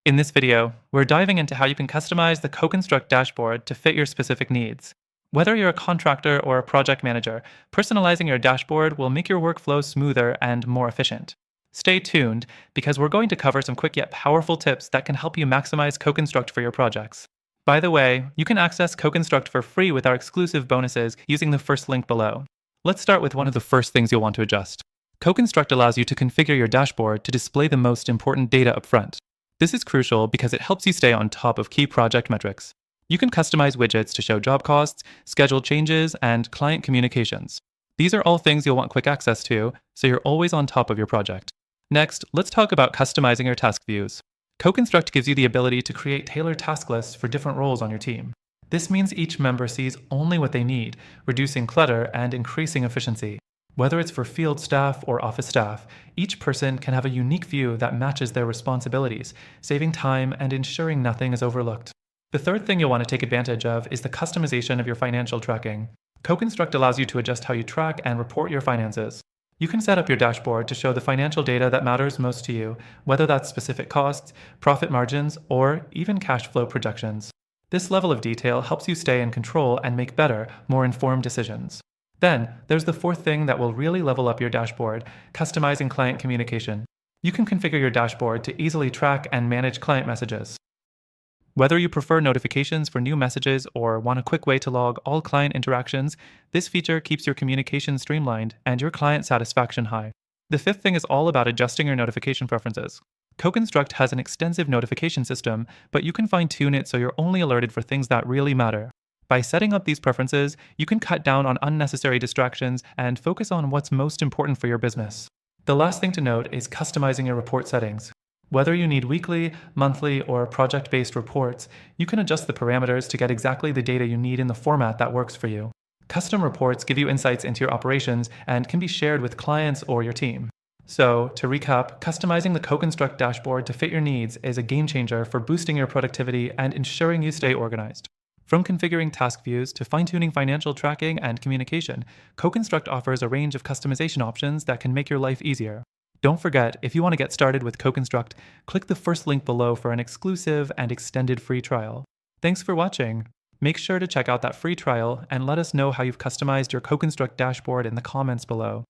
In this video, we're diving into how you can customize the CoConstruct dashboard to fit your specific needs. Whether you're a contractor or a project manager, personalizing your dashboard will make your workflow smoother and more efficient. Stay tuned, because we're going to cover some quick yet powerful tips that can help you maximize CoConstruct for your projects. By the way, you can access CoConstruct for free with our exclusive bonuses using the first link below. Let's start with one of the first things you'll want to adjust. CoConstruct allows you to configure your dashboard to display the most important data up front. This is crucial because it helps you stay on top of key project metrics. You can customize widgets to show job costs, schedule changes, and client communications. These are all things you'll want quick access to, so you're always on top of your project. Next, let's talk about customizing your task views. CoConstruct gives you the ability to create tailored task lists for different roles on your team. This means each member sees only what they need, reducing clutter and increasing efficiency. Whether it's for field staff or office staff, each person can have a unique view that matches their responsibilities, saving time and ensuring nothing is overlooked. The third thing you'll want to take advantage of is the customization of your financial tracking. CoConstruct allows you to adjust how you track and report your finances. You can set up your dashboard to show the financial data that matters most to you, whether that's specific costs, profit margins, or even cash flow projections. This level of detail helps you stay in control and make better, more informed decisions. Then, there's the fourth thing that will really level up your dashboard: customizing client communication. You can configure your dashboard to easily track and manage client messages. Whether you prefer notifications for new messages or want a quick way to log all client interactions, this feature keeps your communication streamlined and your client satisfaction high. The fifth thing is all about adjusting your notification preferences. CoConstruct has an extensive notification system, but you can fine-tune it so you're only alerted for things that really matter. By setting up these preferences, you can cut down on unnecessary distractions and focus on what's most important for your business. The last thing to note is customizing your report settings. Whether you need weekly, monthly, or project-based reports, you can adjust the parameters to get exactly the data you need in the format that works for you. Custom reports give you insights into your operations and can be shared with clients or your team. So, to recap, customizing the CoConstruct dashboard to fit your needs is a game changer for boosting your productivity and ensuring you stay organized. From configuring task views to fine-tuning financial tracking and communication, CoConstruct offers a range of customization options that can make your life easier. Don't forget, if you want to get started with CoConstruct, click the first link below for an exclusive and extended free trial. Thanks for watching. Make sure to check out that free trial and let us know how you've customized your CoConstruct dashboard in the comments below.